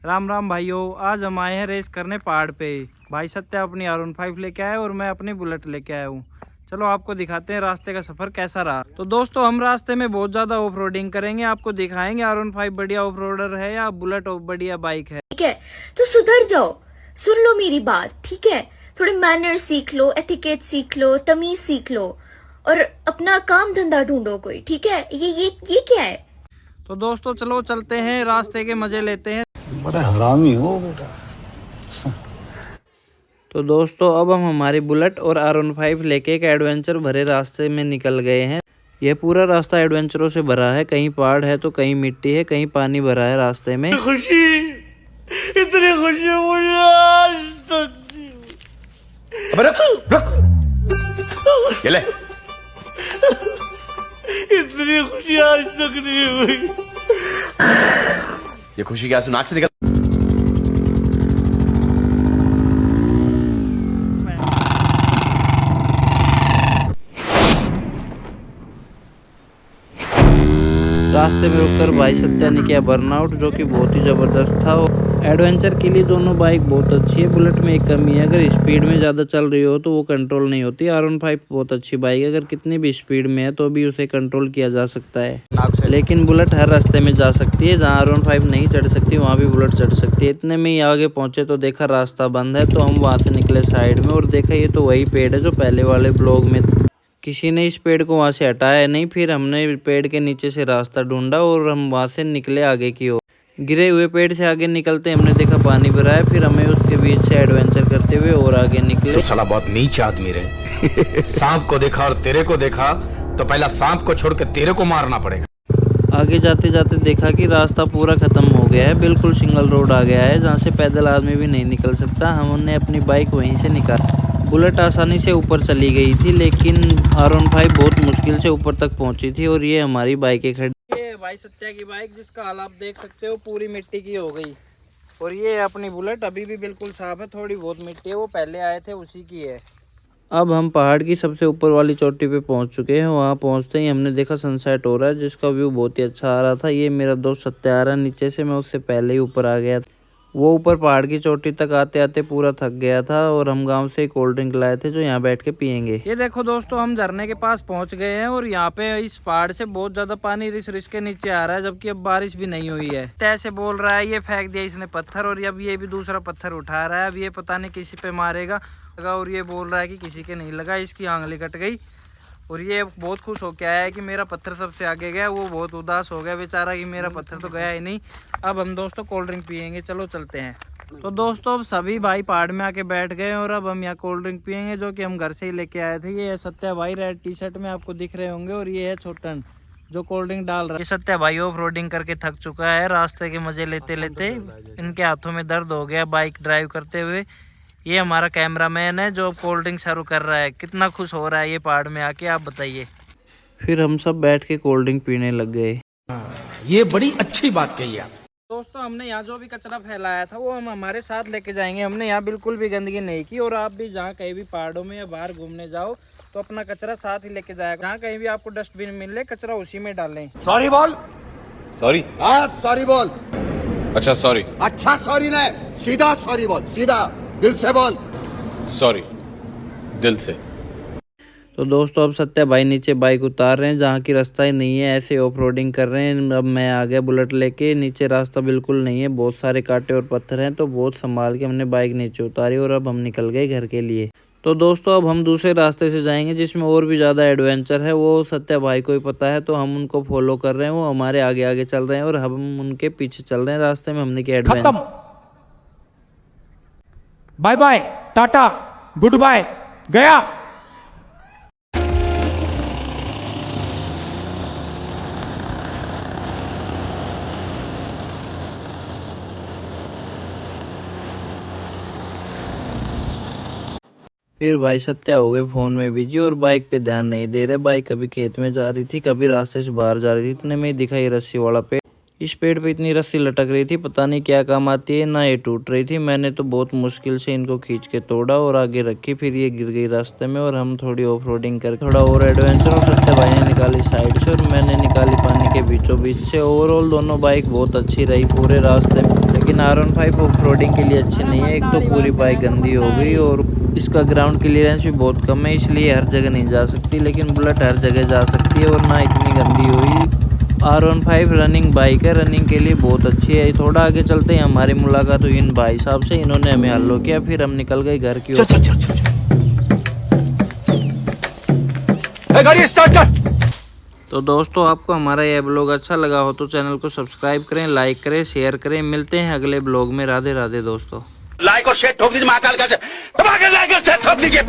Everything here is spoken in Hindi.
राम राम भाइयों, आज हम आए हैं रेस करने पहाड़ पे। भाई सत्या अपनी R15 लेके आए और मैं अपनी बुलेट लेके आया हूँ। चलो आपको दिखाते हैं रास्ते का सफर कैसा रहा। तो दोस्तों हम रास्ते में बहुत ज्यादा ऑफ रोडिंग करेंगे, आपको दिखाएंगे R15 बढ़िया ऑफ रोडर है या बुलेट बढ़िया बाइक है। ठीक है, तो सुधर जाओ, सुन लो मेरी बात। ठीक है, थोड़े मैनर सीख लो, एथिकेट सीख लो, तमीज सीख लो और अपना काम धंधा ढूंढो कोई। ठीक है, ये क्या है? तो दोस्तों चलो चलते हैं, रास्ते के मजे लेते हैं। बड़ा हरामी हो बेटा। तो दोस्तों अब हम हमारी बुलेट और R15 लेके एक एडवेंचर भरे रास्ते में निकल गए हैं। यह पूरा रास्ता एडवेंचरों से भरा है, कहीं पहाड़ है तो कहीं मिट्टी है, कहीं पानी भरा है रास्ते में। खुशी, इतनी खुशी मुझे आज तक नहीं हुई। अबे रुक ये ले। इतनी खुशी आज तक नहीं हुई। ये खुशी क्या नाक से निकल। रास्ते में रुककर भाई सत्या ने किया बर्नआउट, जो कि बहुत ही ज़बरदस्त था। एडवेंचर के लिए दोनों बाइक बहुत अच्छी है। बुलेट में एक कमी है, अगर स्पीड में ज़्यादा चल रही हो तो वो कंट्रोल नहीं होती। R15 बहुत अच्छी बाइक है, अगर कितनी भी स्पीड में है तो भी उसे कंट्रोल किया जा सकता है। लेकिन बुलेट हर रास्ते में जा सकती है, जहाँ R15 नहीं चढ़ सकती वहाँ भी बुलेट चढ़ सकती है। इतने में ही आगे पहुँचे तो देखा रास्ता बंद है, तो हम वहाँ से निकले साइड में और देखा ये तो वही पेड़ है जो पहले वाले ब्लॉग में किसी ने इस पेड़ को वहाँ से हटाया नहीं। फिर हमने पेड़ के नीचे से रास्ता ढूंढा और हम वहाँ से निकले आगे की ओर। गिरे हुए पेड़ से आगे निकलते हमने देखा पानी भरा है, फिर हमें उसके बीच से एडवेंचर करते हुए और आगे निकले। तो साला बहुत नीच आदमी रहे। सांप को देखा और तेरे को देखा तो पहला सांप को छोड़ के तेरे को मारना पड़ेगा। आगे जाते जाते देखा कि रास्ता पूरा खत्म हो गया है, बिल्कुल सिंगल रोड आ गया है, जहाँ से पैदल आदमी भी नहीं निकल सकता। हमने अपनी बाइक वहीं से निकाली। बुलेट आसानी से ऊपर चली गई थी, लेकिन R15 बहुत मुश्किल से ऊपर तक पहुंची थी। और ये हमारी बाइकें खड़ी, ये भाई सत्या की बाइक जिसका हाल आप देख सकते हो पूरी मिट्टी की हो गई। और ये अपनी बुलेट अभी भी बिल्कुल साफ है, थोड़ी बहुत मिट्टी है, वो पहले आए थे उसी की है। अब हम पहाड़ की सबसे ऊपर वाली चोटी पे पहुंच चुके हैं। वहां पहुंचते ही हमने देखा सनसेट हो रहा है, जिसका व्यू बहुत ही अच्छा आ रहा था। ये मेरा दोस्त सत्या आ रहा है नीचे से, मैं उससे पहले ही ऊपर आ गया था। वो ऊपर पहाड़ की चोटी तक आते आते पूरा थक गया था और हम गांव से कोल्ड ड्रिंक लाए थे जो यहाँ बैठ के पियेंगे। ये देखो दोस्तों हम झरने के पास पहुंच गए हैं और यहाँ पे इस पहाड़ से बहुत ज्यादा पानी रिस रिस के नीचे आ रहा है, जबकि अब बारिश भी नहीं हुई है। तैसे बोल रहा है, ये फेंक दिया इसने पत्थर और अब ये भी दूसरा पत्थर उठा रहा है। अब ये पता नहीं किसी पे मारेगा, और ये बोल रहा है कि किसी के नहीं लगा, इसकी आंगली कट गई। और ये बहुत खुश हो के आया है कि मेरा पत्थर सबसे आगे गया। वो बहुत उदास हो गया बेचारा कि मेरा पत्थर तो गया ही नहीं। अब हम दोस्तों कोल्ड ड्रिंक पियेंगे, चलो चलते हैं। तो दोस्तों अब सभी भाई पहाड़ में आके बैठ गए और अब हम यहाँ कोल्ड ड्रिंक पियेंगे, जो कि हम घर से ही लेके आए थे। ये है सत्या भाई, रेड टी शर्ट में आपको दिख रहे होंगे, और ये है छोटन जो कोल्ड ड्रिंक डाल रहा है। ये सत्या भाई ऑफ रोडिंग करके थक चुका है, रास्ते के मजे लेते लेते इनके हाथों में दर्द हो गया बाइक ड्राइव करते हुए। ये हमारा कैमरामैन है जो कोल्ड ड्रिंक सर्व कर रहा है। कितना खुश हो रहा है ये पहाड़ में आके, आप बताइए। फिर हम सब बैठ के कोल्ड ड्रिंक पीने लग गए। ये बड़ी अच्छी बात कही आप। दोस्तों हमने यहाँ जो भी कचरा फैलाया था वो हम हमारे साथ लेके जाएंगे। हमने यहाँ बिल्कुल भी गंदगी नहीं की। और आप भी जहाँ कहीं भी पहाड़ों में या बाहर घूमने जाओ तो अपना कचरा साथ ही लेके जाएगा। जहाँ कहीं भी आपको डस्टबिन मिले कचरा उसी में डालें। सॉरी बोल। सॉरी? हाँ सॉरी बोल। अच्छा सॉरी। अच्छा सॉरी नहीं, सीधा सॉरी बोल, सीधा दिल से बोल। सॉरी दिल से। तो दोस्तों अब सत्या भाई नीचे बाइक उतार रहे हैं, जहाँ की रास्ता ही नहीं है, ऐसे ऑफ रोडिंग कर रहे हैं। अब मैं आ गया बुलेट लेके, नीचे रास्ता बिल्कुल नहीं है, बहुत सारे कांटे और पत्थर हैं, तो बहुत संभाल के हमने बाइक नीचे उतारी और अब हम निकल गए घर के लिए। तो दोस्तों अब हम दूसरे रास्ते से जाएंगे जिसमें और भी ज़्यादा एडवेंचर है। वो सत्या भाई को ही पता है, तो हम उनको फॉलो कर रहे हैं। वो हमारे आगे आगे चल रहे हैं और हम उनके पीछे चल रहे हैं। रास्ते में हमने किया adventure. Bye bye, tata, goodbye, गया। फिर भाई सत्या हो गए फोन में बिजी और बाइक पे ध्यान नहीं दे रहे। बाइक कभी खेत में जा रही थी, कभी रास्ते से बाहर जा रही थी। इतने में दिखा ये रस्सी वाला पेड़। इस पेड़ पे इतनी रस्सी लटक रही थी, पता नहीं क्या काम आती है, ना ये टूट रही थी। मैंने तो बहुत मुश्किल से इनको खींच के तोड़ा और आगे रखी। फिर ये गिर गई रास्ते में और हम थोड़ी ऑफ रोडिंग कर थोड़ा और एडवेंचर। और सत्या भाई ने निकाली साइड से और मैंने निकाली पानी के बीचों बीच से। ओवरऑल दोनों बाइक बहुत अच्छी रही पूरे रास्ते में। लेकिन लेकिन R15 ऑफ रोडिंग के लिए अच्छी नहीं है। एक तो पूरी बाइक गंदी हो गई और इसका ग्राउंड क्लियरेंस भी बहुत कम है, इसलिए हर जगह नहीं जा सकती। लेकिन बुलेट हर जगह जा सकती है और ना इतनी गंदी हुई। R15 रनिंग बाइक है, रनिंग के लिए बहुत अच्छी है। थोड़ा आगे चलते हैं, हमारी मुलाकात हुई इन भाई साहब से, इन्होंने हमें हल्लो किया, फिर हम निकल गए घर की ओर। गाड़ी स्टार्ट कर। तो दोस्तों, आपको हमारा यह ब्लॉग अच्छा लगा हो तो चैनल को सब्सक्राइब करें, लाइक करें, शेयर करें। मिलते हैं अगले ब्लॉग में। राधे राधे दोस्तों। लाइक और शेयर ठोक दीजिए महाकाल का, लाइक और शेयर ठोक दीजिए।